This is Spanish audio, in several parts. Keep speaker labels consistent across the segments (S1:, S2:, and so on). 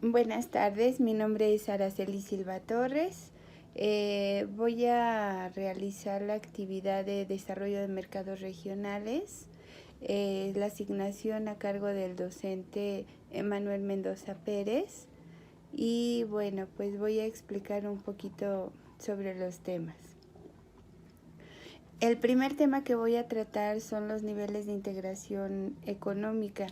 S1: Buenas tardes, mi nombre es Araceli Silva Torres. Voy a realizar la actividad de desarrollo de mercados regionales, la asignación a cargo del docente Emanuel Mendoza Pérez. Y bueno, pues voy a explicar un poquito sobre los temas. El primer tema que voy a tratar son los niveles de integración económica.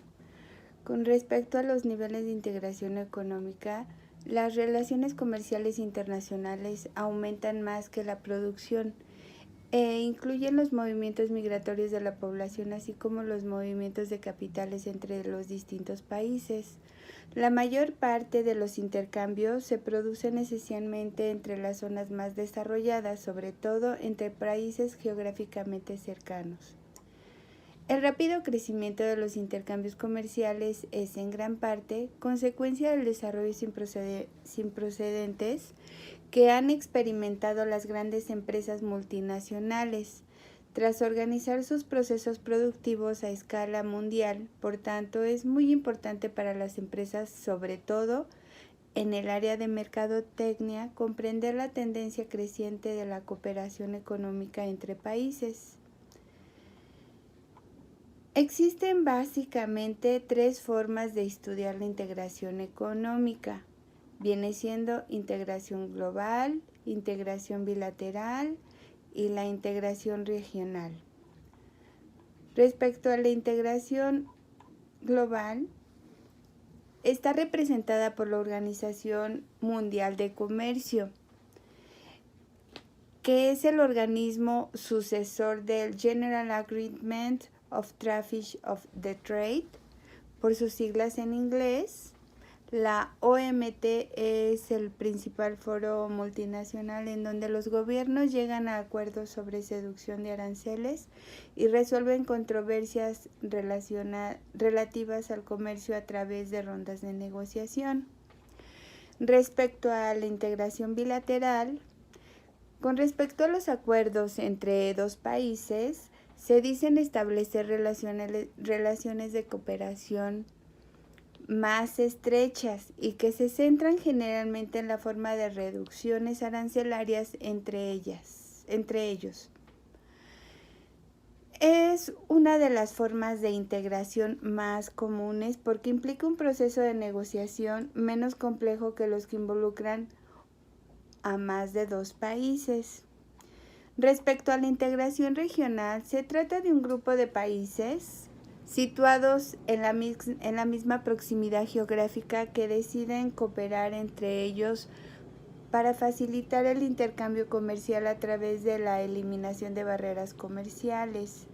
S1: Con respecto a los niveles de integración económica, las relaciones comerciales internacionales aumentan más que la producción e incluyen los movimientos migratorios de la población, así como los movimientos de capitales entre los distintos países. La mayor parte de los intercambios se producen esencialmente entre las zonas más desarrolladas, sobre todo entre países geográficamente cercanos. El rápido crecimiento de los intercambios comerciales es en gran parte consecuencia del desarrollo sin precedentes que han experimentado las grandes empresas multinacionales. Tras organizar sus procesos productivos a escala mundial, por tanto, es muy importante para las empresas, sobre todo en el área de mercadotecnia, comprender la tendencia creciente de la cooperación económica entre países. Existen básicamente tres formas de estudiar la integración económica. Viene siendo integración global, integración bilateral y la integración regional. Respecto a la integración global, está representada por la Organización Mundial de Comercio, que es el organismo sucesor del General Agreement of Traffic of the Trade, por sus siglas en inglés. La OMT es el principal foro multinacional en donde los gobiernos llegan a acuerdos sobre seducción de aranceles y resuelven controversias relativas al comercio a través de rondas de negociación. Respecto a la integración bilateral, con respecto a los acuerdos entre dos países, se dicen establecer relaciones de cooperación más estrechas y que se centran generalmente en la forma de reducciones arancelarias entre ellos. Es una de las formas de integración más comunes porque implica un proceso de negociación menos complejo que los que involucran a más de dos países. Respecto a la integración regional, se trata de un grupo de países situados en la misma proximidad geográfica que deciden cooperar entre ellos para facilitar el intercambio comercial a través de la eliminación de barreras comerciales.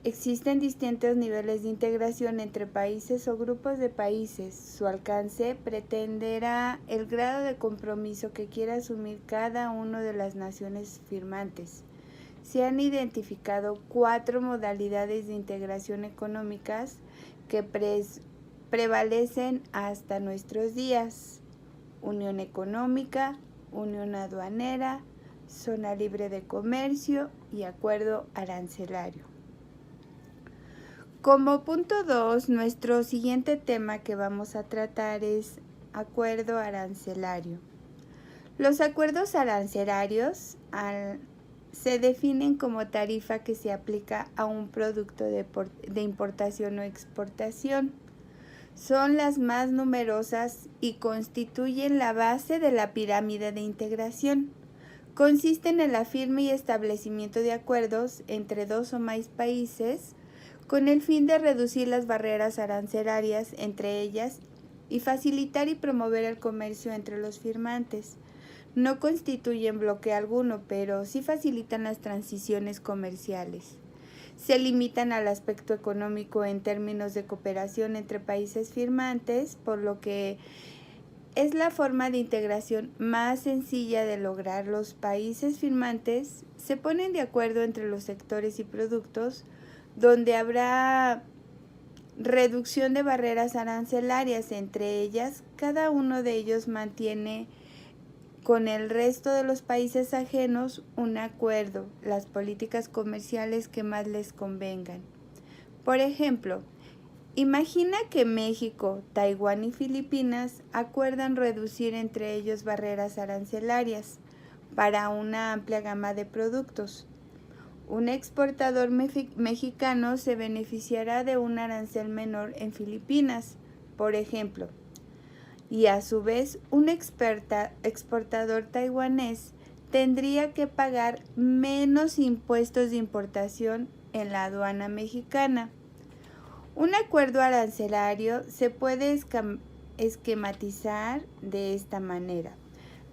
S1: Existen distintos niveles de integración entre países o grupos de países. Su alcance pretenderá el grado de compromiso que quiera asumir cada una de las naciones firmantes. Se han identificado 4 modalidades de integración económicas que prevalecen hasta nuestros días: Unión Económica, Unión Aduanera, Zona Libre de Comercio y Acuerdo Arancelario. Como punto 2, nuestro siguiente tema que vamos a tratar es acuerdo arancelario. Los acuerdos arancelarios se definen como tarifa que se aplica a un producto de importación o exportación. Son las más numerosas y constituyen la base de la pirámide de integración. Consisten en la firma y establecimiento de acuerdos entre dos o más países con el fin de reducir las barreras arancelarias entre ellas y facilitar y promover el comercio entre los firmantes. No constituyen bloque alguno, pero sí facilitan las transiciones comerciales. Se limitan al aspecto económico en términos de cooperación entre países firmantes, por lo que es la forma de integración más sencilla de lograr. Los países firmantes se ponen de acuerdo entre los sectores y productos donde habrá reducción de barreras arancelarias. Entre ellas, cada uno de ellos mantiene con el resto de los países ajenos un acuerdo, las políticas comerciales que más les convengan. Por ejemplo, Imagina que México, Taiwán y Filipinas acuerdan reducir entre ellos barreras arancelarias para una amplia gama de productos. Un exportador mexicano se beneficiará de un arancel menor en Filipinas, por ejemplo, y a su vez un exportador taiwanés tendría que pagar menos impuestos de importación en la aduana mexicana. Un acuerdo arancelario se puede esquematizar de esta manera.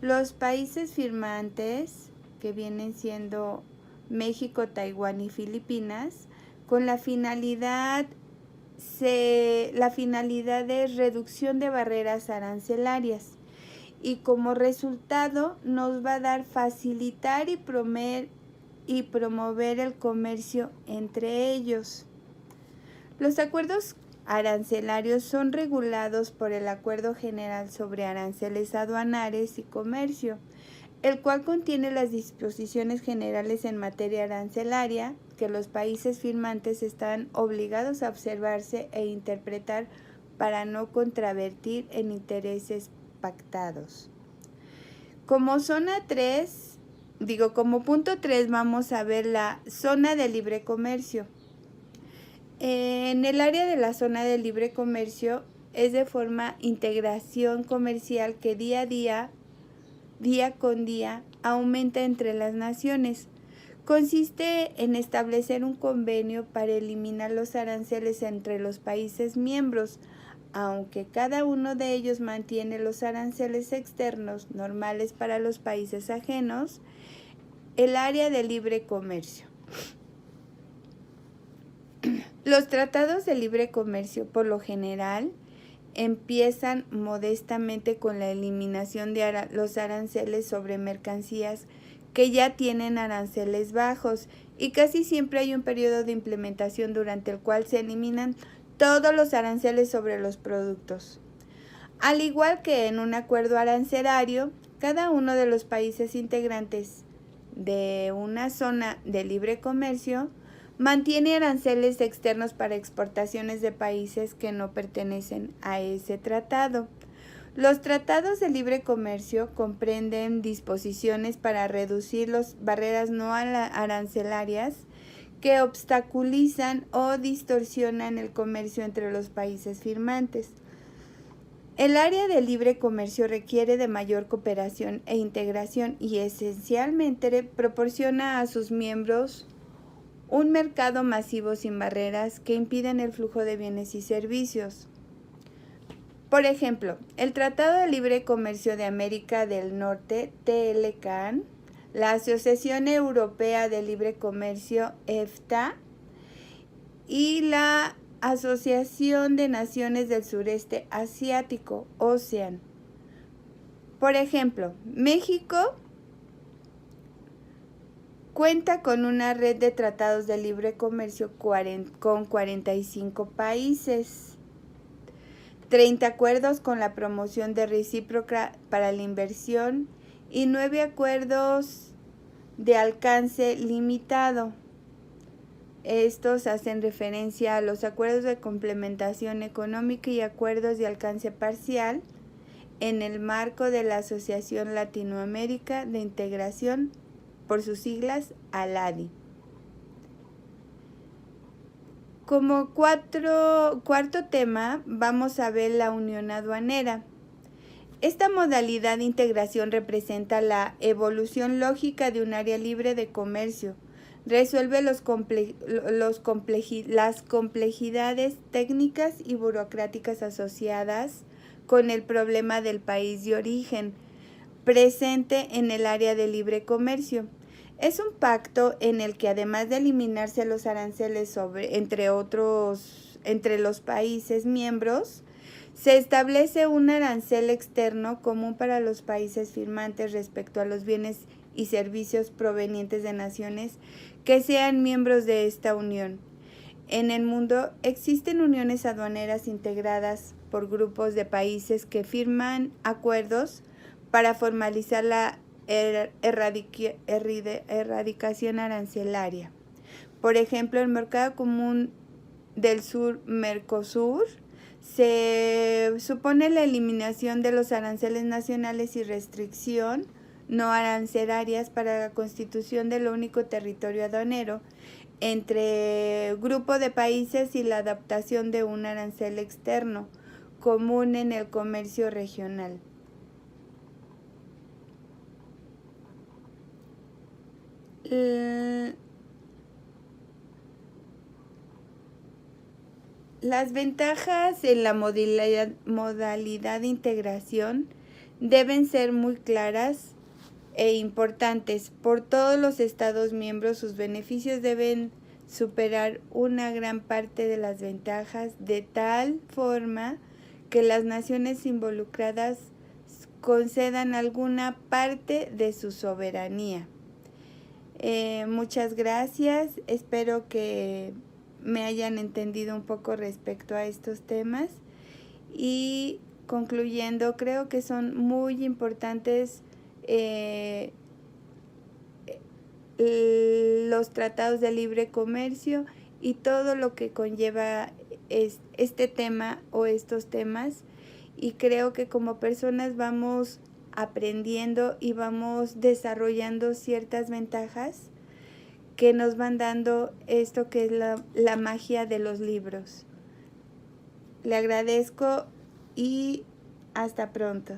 S1: Los países firmantes, que vienen siendo México, Taiwán y Filipinas, con la finalidad es reducción de barreras arancelarias, y como resultado nos va a dar facilitar y promover el comercio entre ellos. Los acuerdos arancelarios son regulados por el Acuerdo General sobre Aranceles Aduanales y Comercio, el cual contiene las disposiciones generales en materia arancelaria que los países firmantes están obligados a observarse e interpretar para no contravenir en intereses pactados. Como punto 3 vamos a ver la zona de libre comercio. En el área de la zona de libre comercio es de forma integración comercial que día con día, aumenta entre las naciones. Consiste en establecer un convenio para eliminar los aranceles entre los países miembros, aunque cada uno de ellos mantiene los aranceles externos normales para los países ajenos. El área de libre comercio. Los tratados de libre comercio, por lo general, empiezan modestamente con la eliminación de los aranceles sobre mercancías que ya tienen aranceles bajos, y casi siempre hay un periodo de implementación durante el cual se eliminan todos los aranceles sobre los productos. Al igual que en un acuerdo arancelario, cada uno de los países integrantes de una zona de libre comercio mantiene aranceles externos para exportaciones de países que no pertenecen a ese tratado. Los tratados de libre comercio comprenden disposiciones para reducir las barreras no arancelarias que obstaculizan o distorsionan el comercio entre los países firmantes. El área de libre comercio requiere de mayor cooperación e integración y esencialmente proporciona a sus miembros un mercado masivo sin barreras que impiden el flujo de bienes y servicios. Por ejemplo, el Tratado de Libre Comercio de América del Norte, TLCAN, la Asociación Europea de Libre Comercio, EFTA, y la Asociación de Naciones del Sureste Asiático, ASEAN. Por ejemplo, México cuenta con una red de tratados de libre comercio con 45 países, 30 acuerdos con la promoción de recíproca para la inversión y 9 acuerdos de alcance limitado. Estos hacen referencia a los acuerdos de complementación económica y acuerdos de alcance parcial en el marco de la Asociación Latinoamérica de Integración, por sus siglas ALADI. Como cuarto tema, vamos a ver la unión aduanera. Esta modalidad de integración representa la evolución lógica de un área libre de comercio. Resuelve las complejidades técnicas y burocráticas asociadas con el problema del país de origen, presente en el área de libre comercio. Es un pacto en el que, además de eliminarse los aranceles entre los países miembros, se establece un arancel externo común para los países firmantes respecto a los bienes y servicios provenientes de naciones que sean miembros de esta unión. En el mundo existen uniones aduaneras integradas por grupos de países que firman acuerdos para formalizar la erradicación arancelaria. Por ejemplo, el mercado común del Sur, Mercosur, se supone la eliminación de los aranceles nacionales y restricción no arancelarias para la constitución del único territorio aduanero entre grupo de países y la adaptación de un arancel externo común en el comercio regional. Las ventajas en la modalidad de integración deben ser muy claras e importantes. Por todos los Estados miembros, sus beneficios deben superar una gran parte de las ventajas, de tal forma que las naciones involucradas concedan alguna parte de su soberanía. Muchas gracias. Espero que me hayan entendido un poco respecto a estos temas. Y concluyendo, creo que son muy importantes los tratados de libre comercio y todo lo que conlleva este tema o estos temas. Y creo que como personas vamos aprendiendo y vamos desarrollando ciertas ventajas que nos van dando esto que es la magia de los libros. Le agradezco y hasta pronto.